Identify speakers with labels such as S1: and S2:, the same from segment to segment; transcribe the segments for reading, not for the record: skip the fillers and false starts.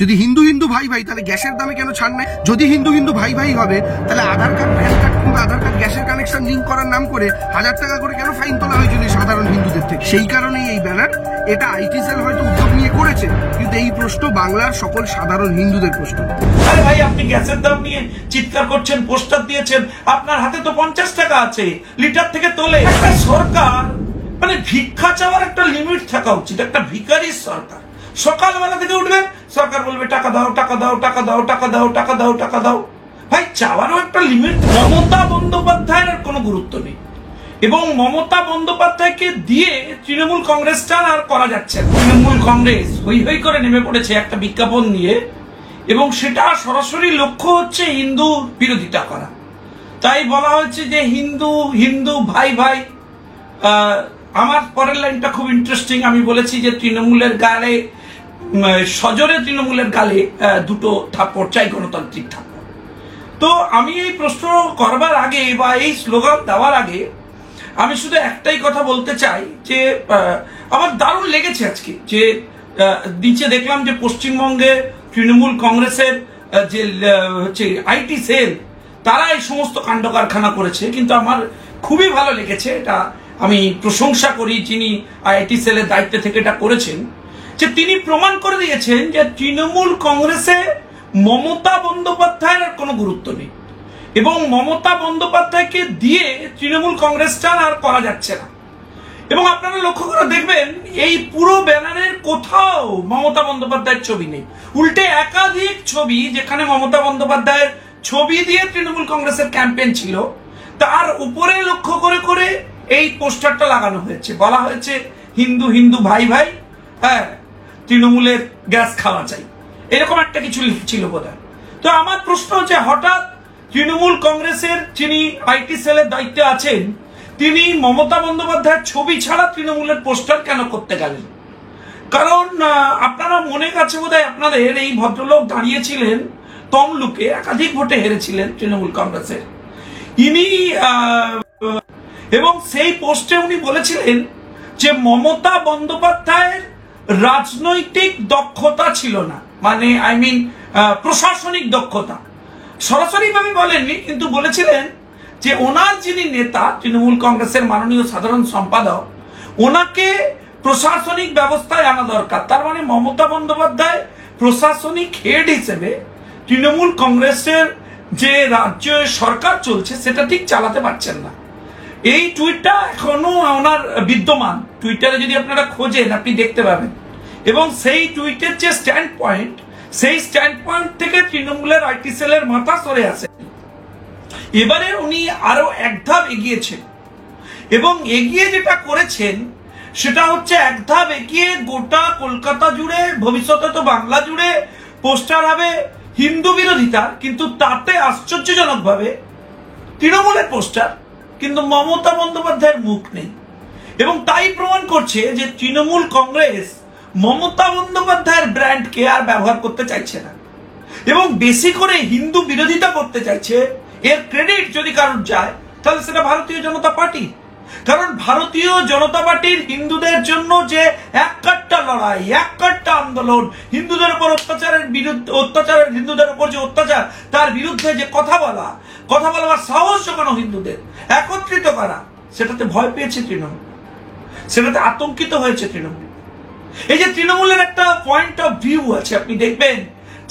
S1: যদি হিন্দু হিন্দু ভাই ভাই তাহলে গ্যাসের দামে কেন ছাড় নাই? যদি হিন্দু হিন্দু ভাই ভাই হবে তাহলে আধার কার্ড প্যান কার্ড কিংবা আধার কার্ড গ্যাসের কানেকশন লিঙ্ক করার নাম করে 1000 টাকা করে কেন ফাইন তোলা হয়েছিল সাধারণ হিন্দুদের থেকে? সেই কারণেই এই ব্যানার, এটা আইটি সেল হয়তো উদ্যোগ নিয়ে করেছে, কিন্তু এই প্রশ্ন বাংলার সকল সাধারণ হিন্দুদের প্রশ্ন।
S2: আরে ভাই, আপনি গ্যাসের দাম নিয়ে চিৎকার করছেন, পোস্টার দিয়েছেন, আপনার হাতে তো 50 টাকা আছে, লিটার থেকে তোলে। একটা সরকার মানে ভিক্ষা চাওয়ার একটা লিমিট থাকা উচিত। একটা ভিখারির সরকার, সকালবেলা থেকে উঠবেন, সরকার বলবে টাকা দাও টাকা দাও টাকা দাও টাকা দাও টাকা দাও টাকা দাও। ভাই, চাওয়ারও একটা লিমিট। মমতা বন্দ্যোপাধ্যায়ের আর কোনো গুরুত্ব নেই, এবং মমতা বন্দ্যোপাধ্যায়কে দিয়ে তৃণমূল কংগ্রেসটা আর করা যাচ্ছে না। তৃণমূল কংগ্রেস হই হই করে নেমে পড়েছে একটা বিজ্ঞাপন নিয়ে, এবং সেটা সরাসরি লক্ষ্য হচ্ছে হিন্দু বিরোধিতা করা। তাই বলা হয়েছে যে হিন্দু হিন্দু ভাই ভাই। আমার পরের লাইনটা খুব ইন্টারেস্টিং। আমি বলেছি যে তৃণমূলের গালে, সজোরে তৃণমূলের গালে দুটো থাপ্পড় চাই, গণতান্ত্রিক থাপ্পড়। তো আমি এই প্রশ্ন করবার আগে বা এই স্লোগান দেওয়ার আগে আমি শুধু একটাই কথা বলতে চাই যে আমার দারুণ লেগেছে আজকে যে নিচে দেখলাম যে পশ্চিমবঙ্গে তৃণমূল কংগ্রেসের যে হচ্ছে আইটি সেল, তারা এই সমস্ত কাণ্ড কারখানা করেছে। কিন্তু আমার খুবই ভালো লেগেছে, এটা আমি প্রশংসা করি যিনি আইটি সেলের দায়িত্বে থেকে এটা করেছেন, যে তিনি প্রমাণ করে দিয়েছেন যে তৃণমূল কংগ্রেসে মমতা বন্দ্যোপাধ্যায়ের আর কোনো গুরুত্ব নেই, এবং মমতা বন্দ্যোপাধ্যায়কে দিয়ে তৃণমূল কংগ্রেসটা আর করা যাচ্ছে না। এবং আপনারা লক্ষ্য করে দেখবেন এই পুরো ব্যানারের কোথাও মমতা বন্দ্যোপাধ্যায়ের ছবি নেই, উল্টে একাধিক ছবি যেখানে মমতা বন্দ্যোপাধ্যায়ের ছবি দিয়ে তৃণমূল কংগ্রেসের ক্যাম্পেইন ছিল, তার উপরে লক্ষ্য করে করে এই পোস্টারটা লাগানো হয়েছে। বলা হয়েছে হিন্দু হিন্দু ভাই ভাই, হ্যাঁ তৃণমূলের গ্যাস খাওয়া চাই, এরকম একটা কিছু লিখেছিল বোধহয়। তো আমার প্রশ্ন হচ্ছে, হঠাৎ তৃণমূল কংগ্রেসের যিনি আইটি সেলের দায়িত্বে আছেন, তিনি মমতা বন্দ্যোপাধ্যায়ের ছবি ছাড়া তৃণমূলের পোস্টার কেন করতে গেলেন? কারণ আপনারা মনে আছে বোধহয় আপনাদের, এই ভদ্রলোক দাঁড়িয়েছিলেন তমলুকে, একাধিক ভোটে হেরেছিলেন তৃণমূল কংগ্রেসের ইনি, এবং সেই পোস্টে উনি বলেছিলেন যে মমতা বন্দ্যোপাধ্যায়ের রাজনৈতিক দক্ষতা ছিল না, মানে প্রশাসনিক দক্ষতা। সরাসরি ভাবে বলেননি, কিন্তু বলেছিলেন যে ওনার যিনি নেতা, তৃণমূল কংগ্রেসের মাননীয় সাধারণ সম্পাদক, ওনাকে প্রশাসনিক ব্যবস্থায় আনা দরকার। তার মানে মমতা বন্দ্যোপাধ্যায় প্রশাসনিক হেড হিসেবে তৃণমূল কংগ্রেসের যে রাজ্য সরকার চলছে সেটা ঠিক চালাতে পারছেন না। এই টুইটটা এখনো ওনার বিদ্যমান, টুইটারে যদি আপনারা খোঁজেন আপনি দেখতে পাবেন। এবং সেই টুইটের যে স্ট্যান্ড পয়েন্ট, সেই স্ট্যান্ড পয়েন্ট থেকে তৃণমূলের আইটি সেলের মাথা সরে আসে। এবারে উনি আরো এক ধাপ এগিয়েছেন, এবং এগিয়ে যেটা করেছেন সেটা হচ্ছে এক ধাপ এগিয়ে গোটা কলকাতা জুড়ে, ভবিষ্যতে তো বাংলা জুড়ে পোস্টার হবে হিন্দু বিরোধিতা, কিন্তু তাতে আশ্চর্যজনক ভাবে তৃণমূলের পোস্টার, কিন্তু মমতা বন্দ্যোপাধ্যায়ের মুখ নেই। এবং তাই প্রমাণ করছে যে তৃণমূল কংগ্রেস মমতা বন্দ্যোপাধ্যায়ের ব্র্যান্ডকে আর ব্যবহার করতে চাইছে না, এবং বেশি করে হিন্দু বিরোধিতা করতে চাইছে। এর ক্রেডিট যদি কারোর যায় তাহলে সেটা ভারতীয় জনতা পার্টি। কারণ ভারতীয় জনতা পার্টির হিন্দুদের জন্য যে এক কাট্টা লড়াই, এক কাট্টা আন্দোলন, হিন্দুদের উপর অত্যাচারের বিরুদ্ধে, হিন্দুদের উপর যে অত্যাচার তার বিরুদ্ধে যে কথা বলার সাহস জোগানো, হিন্দুদের একত্রিত করা, সেটাতে ভয় পেয়েছে তৃণমূল, সেটাতে আতঙ্কিত হয়েছে তৃণমূল। এই যে তৃণমূলের একটা পয়েন্ট অফ ভিউ আছে, আপনি দেখবেন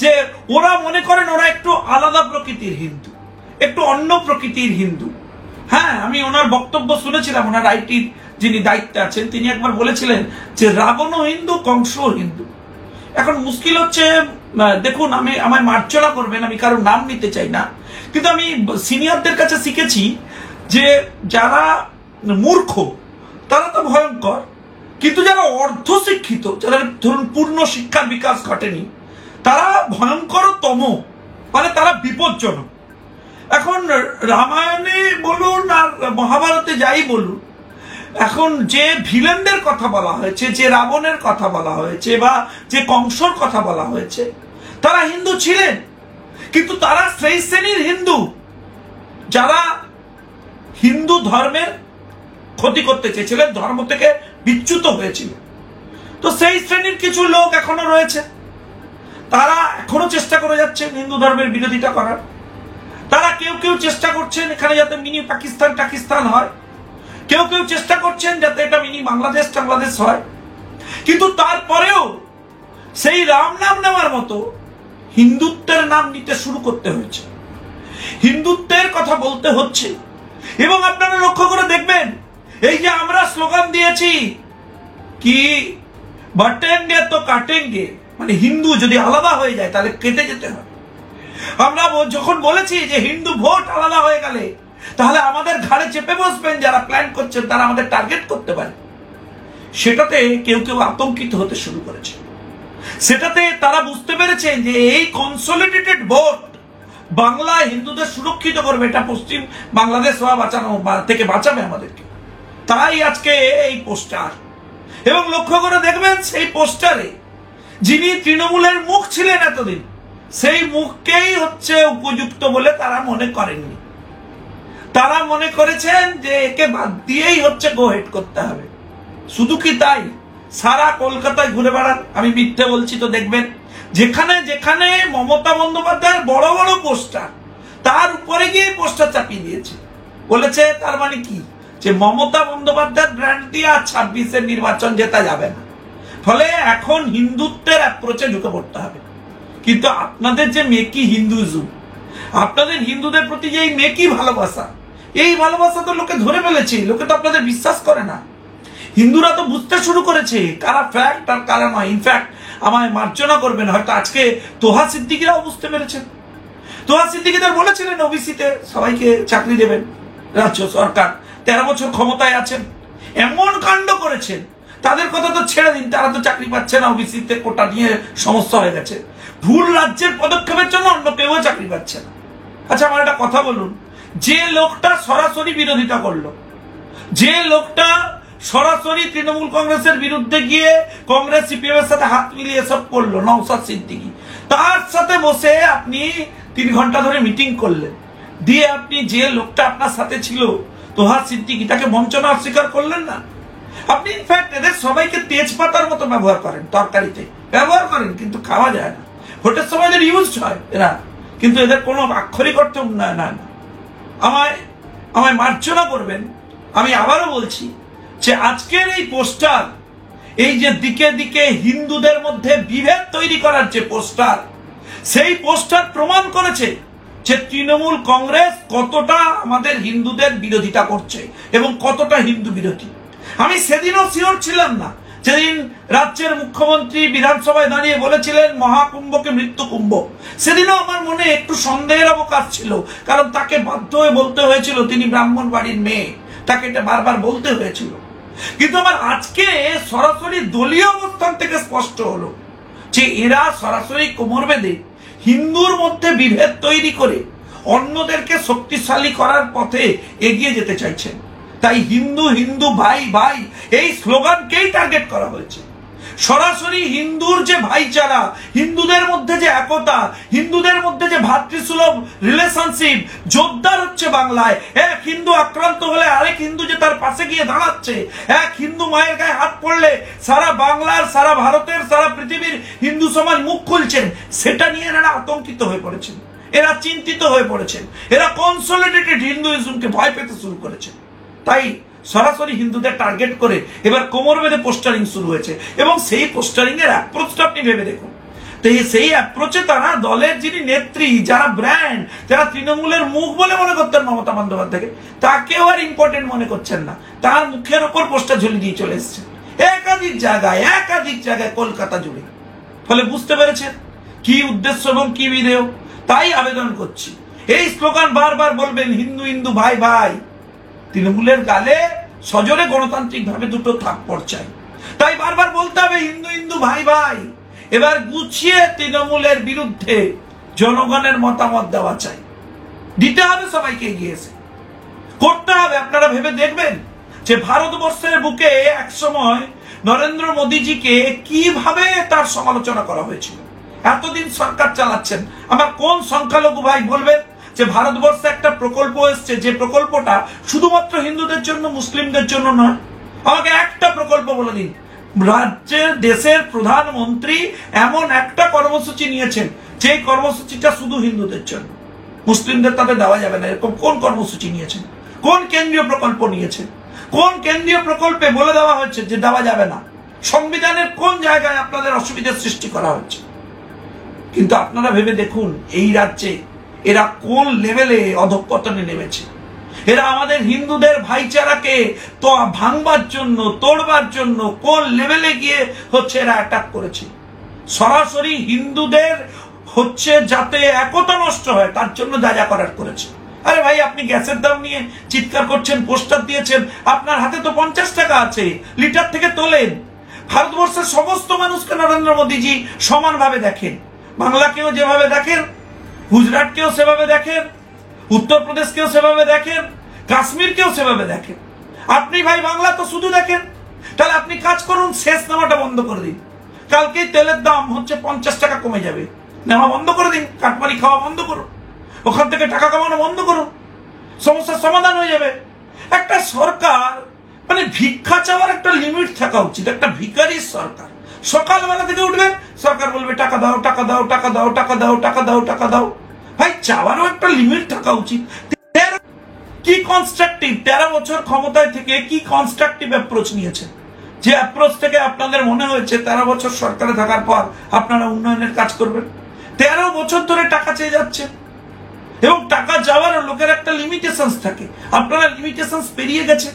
S2: যে ওরা মনে করেন ওরা একটু আলাদা প্রকৃতির হিন্দু, একটু অন্য প্রকৃতির হিন্দু। হ্যাঁ, আমি ওনার বক্তব্য শুনেছিলাম, ওনার আইটির যিনি দায়িত্বে আছেন তিনি একবার বলেছিলেন যে রাবণও হিন্দু, কংসও হিন্দু। এখন মুশকিল হচ্ছে, দেখুন আমায় মার্জনা করবেন, আমি কারোর নাম নিতে চাই না, কিন্তু আমি সিনিয়রদের কাছে শিখেছি যে যারা মূর্খ তারা তো ভয়ঙ্কর, কিন্তু যারা অর্ধশিক্ষিত, যাদের ধরুন পূর্ণ শিক্ষার বিকাশ ঘটেনি, তারা ভয়ঙ্করতম, মানে তারা বিপজ্জনক। এখন রামায়ণে বলুন আর মহাভারতে যাই বলুন, এখন যে ভিলেনদের কথা বলা হয়েছে, যে রাবণের কথা বলা হয়েছে বা যে কংসর কথা বলা হয়েছে, তারা হিন্দু ছিলেন, কিন্তু তারা সেই শ্রেণীর হিন্দু যারা হিন্দু ধর্মের ক্ষতি করতে চেয়েছিলেন, ধর্ম থেকে বিচ্যুত হয়েছিল। তো সেই শ্রেণীর কিছু লোক এখনো রয়েছে, তারা এখনো চেষ্টা করে যাচ্ছেন হিন্দু ধর্মের বিরোধিতা করার। তারা কেউ কেউ চেষ্টা করছেন এখানে যাতে মিনি পাকিস্তান হয়, কেউ কেউ চেষ্টা করছেন যাতে এটা মিনি বাংলাদেশ হয়। কিন্তু তারপরেও সেই রাম নাম নেওয়ার মতো হিন্দুত্বের নাম নিতে শুরু করতে হয়েছে, হিন্দুত্বের কথা বলতে হচ্ছে। এবং আপনারা লক্ষ্য করে দেখবেন, এই যে আমরা স্লোগান দিয়েছি কি বাটেঙ্গে তো কাটেঙ্গে, মানে হিন্দু যদি আলাদা হয়ে যায় তাহলে কেটে যেতে হবে। আমরা যখন বলেছি যে হিন্দু ভোট আলাদা হয়ে গেলে তাহলে আমাদের ঘাড়ে চেপে বসবেন যারা প্ল্যান করছেন, তারা আমাদের টার্গেট করতে পারে, সেটাতে কেউ কেউ আতঙ্কিত হতে শুরু করেছে। সেটাতে তারা বুঝতে পেরেছেন যে এই কনসলিডেটেড ভোট বাংলা হিন্দুদের সুরক্ষিত করবে, এটা পশ্চিম বাংলাদেশ থেকে বাঁচাবে আমাদেরকে। তাই আজকে এই পোস্টার, এবং লক্ষ্য করে দেখবেন সেই পোস্টারে যিনি তৃণমূলের মুখ ছিলেন এতদিন, সেই মুখকেই হচ্ছে উপযুক্ত বলে তারা মনে করেননি। তারা মনে করেছেন যে একে বাদ দিয়েই হচ্ছে গো হেড করতে হবে। শুধু কি তাই, সারা কলকাতায় ঘুরে বেড়ান, আমি মিথ্যে বলছি তো দেখবেন, যেখানে যেখানে মমতা বন্দ্যোপাধ্যায়ের বড় বড় পোস্টার, তার উপরে গিয়ে পোস্টার চাপিয়ে দিয়েছে। বলেছে তার মানে কি, যে মমতা বন্দ্যোপাধ্যায়ের ব্র্যান্ড দিয়ে আর 26-এর নির্বাচন জেতা যাবে না, ফলে এখন হিন্দুত্বের অ্যাপ্রোচে ঢুকে পড়তে হবে। কিন্তু আপনাদের যে মেকি হিন্দুইজম, আপনাদের হিন্দুদের প্রতি যে এই মেকি ভালোবাসা, এই ভালোবাসা তো লোকে ধরে ফেলেছে, লোকে তো আপনাদের বিশ্বাস করে না। হিন্দুরা তো বুঝতে শুরু করেছে কারা ফ্যাক্ট আর কারা নয়। ইনফ্যাক্ট আমায় মার্জনা করবেন, হয়তো আজকে তোহা সিদ্দিকিরাও বুঝতে পেরেছেন। তোহা সিদ্দিকিদের বলেছিলেন ওবিসিতে সবাইকে চাকরি দেবেন, রাজ্য সরকার 13 বছর ক্ষমতায় আছেন, এমন কাণ্ড করেছেন। তাদের কথা তো ছেড়ে দিন, তারা তো চাকরি পাচ্ছে না, ওবিসিতে কোটা নিয়ে সমস্যা হয়ে গেছে। ভুল রাজ্যের পদক্ষেপের জন্য অন্য কেউ চাকরি পাচ্ছে না। আচ্ছা আমার একটা কথা বলুন, যে লোকটা সরাসরি বিরোধিতা করলো, যে লোকটা সরাসরি তৃণমূল কংগ্রেসের বিরুদ্ধে গিয়ে কংগ্রেস সিপিএম এর সাথে হাত মিলিয়ে সব করলো, নওশাদ সিদ্দিকী, তার সাথে বসে আপনি 3 ঘন্টা ধরে মিটিং করলেন, দিয়ে আপনি যে লোকটা আপনার সাথে ছিল তোহা সিদ্দিকী, তাকে বঞ্চনা অস্বীকার করলেন না। আপনি ইনফ্যাক্ট এদের সবাইকে তেজপাতার মতো ব্যবহার করেন, তরকারিতে ব্যবহার করেন, কিন্তু খাওয়া যায় না। ভোটের সময় এদের ইউজ হয় এরা, কিন্তু এদের কোনো আক্ষরিক অর্থে উন্নয়ন হয় না। আমায় মার্জনা করবেন, আমি আবারও বলছি যে আজকের এই পোস্টার, এই যে দিকে দিকে হিন্দুদের মধ্যে বিভেদ তৈরি করার যে পোস্টার, সেই পোস্টার প্রমাণ করেছে যে তৃণমূল কংগ্রেস কতটা আমাদের হিন্দুদের বিরোধিতা করছে এবং কতটা হিন্দু বিরোধী। আমি সেদিনও শিওর ছিলাম না, যেদিন রাজ্যের মুখ্যমন্ত্রী বিধানসভায় দাঁড়িয়ে বলেছিলেন মহাকুম্ভকে মৃত্যু কুম্ভ, সেদিনও আমার মনে একটু সন্দেহের অবকাশ ছিল, কারণ তাকে বাধ্য হয়ে বলতে হয়েছিল তিনি ব্রাহ্মণ বাড়ির মেয়ে, তাকে এটা বারবার বলতে হয়েছিল। কিন্তু আমার আজকে সরাসরি দলীয় অবস্থান থেকে স্পষ্ট হলো যে এরা সরাসরি কোমর বেঁধে হিন্দুর মধ্যে বিভেদ তৈরি করে অন্যদেরকে শক্তিশালী করার পথে এগিয়ে যেতে চাইছেন। তাই হিন্দু হিন্দু ভাই ভাই এই স্লোগানকেই টার্গেট করা হয়েছে। সরাসরি হিন্দুর যে ভাইচারা, হিন্দুদের মধ্যে যে একতা, হিন্দুদের মধ্যে যে ভাতৃসুলভ রিলেশনশিপ জোরদার হচ্ছে বাংলায়। এক হিন্দু আক্রান্ত হলে আরেক হিন্দু যে তার পাশে গিয়ে দাঁড়াচ্ছে, এক হিন্দু মায়ের গায়ে হাত পড়লে সারা বাংলার, সারা ভারতের, সারা পৃথিবীর হিন্দু সমাজ মুখ খুলছেন, সেটা নিয়ে এরা আতঙ্কিত হয়ে পড়েছেন, এরা চিন্তিত হয়ে পড়েছেন, এরা কনসলিডেটেড হিন্দুইজমকে ভয় পেতে শুরু করেছেন। তাই সরাসরি হিন্দুদের টার্গেট করে এবার কোমর বেঁধে পোস্টারিং শুরু হয়েছে, এবং সেই পোস্টারিং এর অ্যাপ্রোচটা আপনি ভেবে দেখুন। তো সেই অ্যাপ্রোচে তারা দলের যিনি নেত্রী, যারা ব্র্যান্ড, যারা তৃণমূলের মুখ বলে মনে করতেন মমতা বন্দ্যোপাধ্যায়কে, তাকেও আর ইম্পর্টেন্ট মনে করছেন না, তার মুখের ওপর পোস্টার ঝুলিয়ে দিয়ে চলে এসছে একাধিক জায়গায় কলকাতা জুড়ে। ফলে বুঝতে পেরেছেন কি উদ্দেশ্য এবং কি বিধেয়। তাই আবেদন করছি, এই স্লোগান বারবার বলবেন হিন্দু হিন্দু ভাই ভাই, তৃণমূলের গালে সজোরে গণতান্ত্রিক ভাবে দুটো থাপ্পড় চাই। তাই বারবার বলতে হবে হিন্দু হিন্দু ভাই ভাই। এবার গুছিয়ে তৃণমূলের বিরুদ্ধে জনগণের মতামত দেওয়া চাই, দিতে হবে সবাইকে এগিয়ে এসে, করতে হবে। আপনারা ভেবে দেখবেন যে ভারতবর্ষের বুকে একসময় নরেন্দ্র মোদীজিকে কিভাবে তার সমালোচনা করা হয়েছিল। এতদিন সরকার চালাচ্ছেন, আমার কোন সংখ্যালঘু ভাই বলবেন যে ভারতবর্ষে একটা প্রকল্প এসছে, যে প্রকল্পটা শুধুমাত্র হিন্দুদের জন্য, মুসলিমদের জন্য নয়? আমাকে একটা প্রকল্প বলে দিন, রাজ্যের দেশের প্রধানমন্ত্রী এমন একটা কর্মসূচি নিয়েছেন যে কর্মসূচিটা শুধু হিন্দুদের জন্য, মুসলিমদের তাতে দেওয়া যাবে না, এরকম কোন কর্মসূচি নিয়েছেন? কোন কেন্দ্রীয় প্রকল্প নিয়েছেন? কোন কেন্দ্রীয় প্রকল্পে বলে দেওয়া হচ্ছে যে দেওয়া যাবে না? সংবিধানের কোন জায়গায় আপনাদের অসুবিধার সৃষ্টি করা হচ্ছে? কিন্তু আপনারা ভেবে দেখুন, এই রাজ্যে এরা কোন লেভেলে অধঃপতনে নেমেছে। এরা আমাদের হিন্দুদের ভাইচারাকে তো ভাঙবার জন্য, তোড়বার জন্য কোন লেভেলে গিয়ে হচ্ছে এরা অ্যাটাক করেছে। সরাসরি হিন্দুদের হচ্ছে যাতে একতা নষ্ট হয় তার জন্য যা যা করার করেছে। আরে ভাই, আপনি গ্যাসের দাম নিয়ে চিৎকার করছেন, পোস্টার দিয়েছেন, আপনার হাতে তো 50 টাকা আছে, লিটার থেকে তোলেন। ভারতবর্ষের সমস্ত মানুষকে নরেন্দ্র মোদীজি সমানভাবে দেখেন, বাংলাকেও যেভাবে দেখেন, গুজরাটকেও সেভাবে দেখেন, উত্তরপ্রদেশকেও সেভাবে দেখেন, কাশ্মীরকেও সেভাবে দেখেন। আপনি ভাই বাংলা তো শুধু দেখেন। তাহলে আপনি কাজ করুন, শেষ নেওয়াটা বন্ধ করে দিন। কালকেই তেলের দাম হচ্ছে 50 টাকা কমে যাবে, নেওয়া বন্ধ করে দিন, কাটমারি খাওয়া বন্ধ করুন, ওখান থেকে টাকা কামানো বন্ধ করুন, সমস্যার সমাধান হয়ে যাবে। একটা সরকার মানে ভিক্ষা চাওয়ার একটা লিমিট থাকা উচিত। একটা ভিখারির সরকার, সকালবেলা থেকে উঠবেন, সরকার বলবে টাকা দাও, টাকা দাও, টাকা দাও, টাকা দাও, টাকা দাও, টাকা দাও। ভাই, চাওয়ারও একটা লিমিট থাকা উচিত। কি কনস্ট্রাকটিভ 13 বছর ক্ষমতায় থেকে কি কনস্ট্রাকটিভ অ্যাপ্রোচ নিয়েছে? যে অ্যাপ্রোচ থেকে আপনাদের মনে হয়েছে 13 বছর সরকারে থাকার পর আপনারা উন্নয়নের কাজ করবেন। 13 বছর ধরে টাকা চেয়ে যাচ্ছে, এবং টাকা যাওয়ার লোকের একটা লিমিটেশন থাকে। আপনারা লিমিটেশন পেরিয়ে গেছে।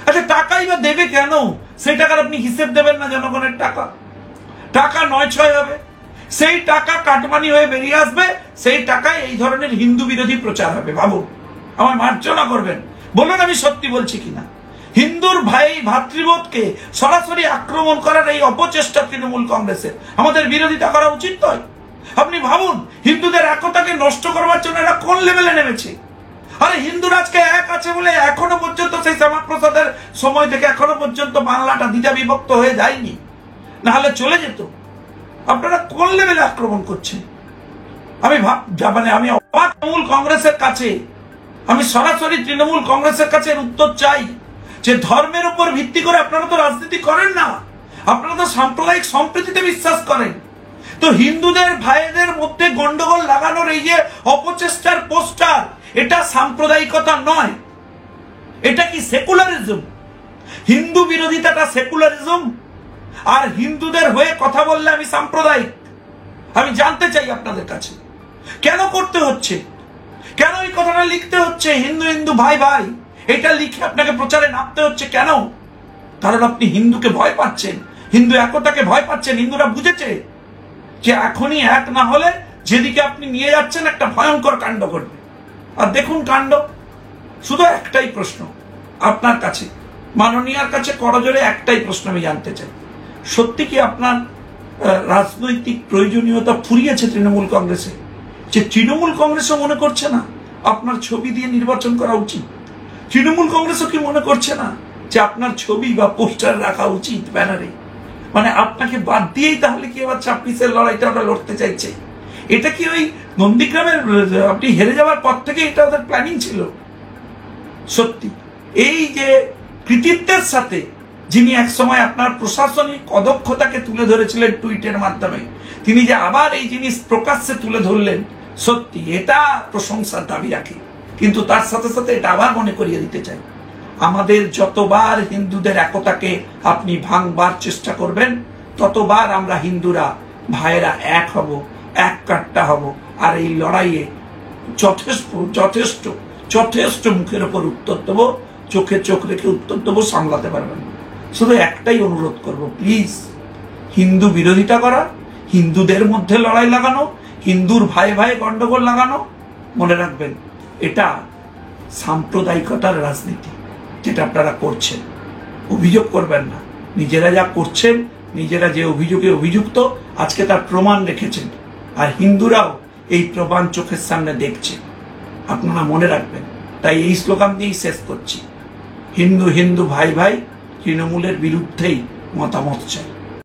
S2: আচ্ছা, টাকাই বা দেবে কেন? সেই টাকার আপনি হিসেব দেবেন না জনগণের টাকা। টাকা 9-6 হবে, সেই টাকা কাটমানি হয়ে বেরিয়ে আসবে, সেই টাকায় এই ধরনের হিন্দু বিরোধী প্রচার হবে। ভাবুন, আমার মার্জনা করবেন, বলুন আমি সত্যি বলছি কিনা। হিন্দুর ভাই ভাতৃবোধকে সরাসরি আক্রমণ করার এই অপচেষ্টা তৃণমূল কংগ্রেসের, আমাদের বিরোধিতা করা উচিত নয়। আপনি ভাবুন, হিন্দুদের একতাকে নষ্ট করবার জন্য এরা কোন লেভেলে নেমেছে। আরে হিন্দুরা আজকে এক আছে বলে এখনো পর্যন্ত সেই শ্যামাপ্রসাদের সময় থেকে এখনো পর্যন্ত বাংলাটা দ্বিধা বিভক্ত হয়ে যায়নি, না হলে চলে যেত। আপনারা কোন লেভেলে আক্রমণ করছেন? আমি আমি অবাক। তৃণমূল কংগ্রেসের কাছে আমি সরাসরি তৃণমূল কংগ্রেসের কাছে উত্তর চাই যে ধর্মের উপর ভিত্তি করে আপনারা তো রাজনীতি করেন না, আপনারা তো সাম্প্রদায়িক সম্প্রীতিতে বিশ্বাস করেন। তো হিন্দুদের ভাইদের মধ্যে গন্ডগোল লাগানোর এই যে অপচেষ্টার পোস্টার, এটা সাম্প্রদায়িকতা নয়, এটা কি সেকুলারিজম? হিন্দু বিরোধিতাটা সেকুলারিজম, আর হিন্দুদের হয়ে কথা বললে আমি সাম্প্রদায়িক। আমি জানতে চাই আপনাদের কাছে কেন করতে হচ্ছে, কেন এই কথাটা লিখতে হচ্ছে, হিন্দু হিন্দু ভাই ভাই, এটা লিখে আপনাকে প্রচারে নামতে হচ্ছে কেন? কারণ আপনি হিন্দুকে ভয় পাচ্ছেন, হিন্দু একতাকে ভয় পাচ্ছেন। হিন্দুরা বুঝেছে যে এখনই এক না হলে যেদিকে আপনি নিয়ে যাচ্ছেন একটা ভয়ঙ্কর কাণ্ড ঘটবে। আর দেখুন কাণ্ড, শুধু একটাই প্রশ্ন আপনার কাছে, মাননীয়ার কাছে করজোরে একটাই প্রশ্ন আমি জানতে চাই, সত্যি কি আপনার রাজনৈতিক প্রয়োজনীয়তা ফুরিয়েছে তৃণমূল কংগ্রেসে? যে তৃণমূল কংগ্রেসও মনে করছে না আপনার ছবি দিয়ে নির্বাচন করা উচিত? তৃণমূল কংগ্রেসও কি মনে করছে না যে আপনার ছবি বা পোস্টার রাখা উচিত ব্যানারে? মানে আপনাকে বাদ দিয়েই তাহলে কি আবার 26-এর লড়াইটা ওরা লড়তে চাইছে? এটা কি ওই নন্দীগ্রামের আপনি হেরে যাওয়ার পর থেকে এটা ওদের প্ল্যানিং ছিল? সত্যি এই যে কৃতিত্বের সাথে যিনি একসময় আপনার প্রশাসনিক অদক্ষতাকে তুলে ধরেছিলেন টুইটের মাধ্যমে, তিনি যে আবার এই জিনিস প্রকাশ্যে তুলে ধরলেন, সত্যি এটা প্রশংসার দাবি রাখে। কিন্তু তার সাথে সাথে এটা আবার মনে করিয়ে দিতে চাই, আমাদের যতবার হিন্দুদের একতাকে আপনি ভাঙবার চেষ্টা করবেন, ততবার আমরা হিন্দুরা ভাইয়েরা এক হব, এক কাট্টা হব। আর এই লড়াইয়ে যথেষ্ট যথেষ্ট যথেষ্ট মুখের ওপর উত্তর দেবো, চোখে চোখ রেখে উত্তর দেবো, সামলাতে পারবেন না। শুধু একটাই অনুরোধ করব, প্লিজ হিন্দু বিরোধিতা করা, হিন্দুদের মধ্যে লড়াই লাগানো, হিন্দুর ভাই ভাই গন্ডগোল লাগানো, মনে রাখবেন এটা সাম্প্রদায়িকতার রাজনীতি যেটা আপনারা করছেন। অভিযোগ করবেন না, নিজেরা যা করছেন, নিজেরা যে অভিযোগে অভিযুক্ত আজকে তার প্রমাণ রেখেছেন, আর হিন্দুরাও এই প্রমাণ চোখের সামনে দেখছে। আপনারা মনে রাখবেন। তাই এই স্লোগান দিয়েই শেষ করছি, হিন্দু হিন্দু ভাই ভাই, তৃণমূলের বিরুদ্ধেই মতামত চাই।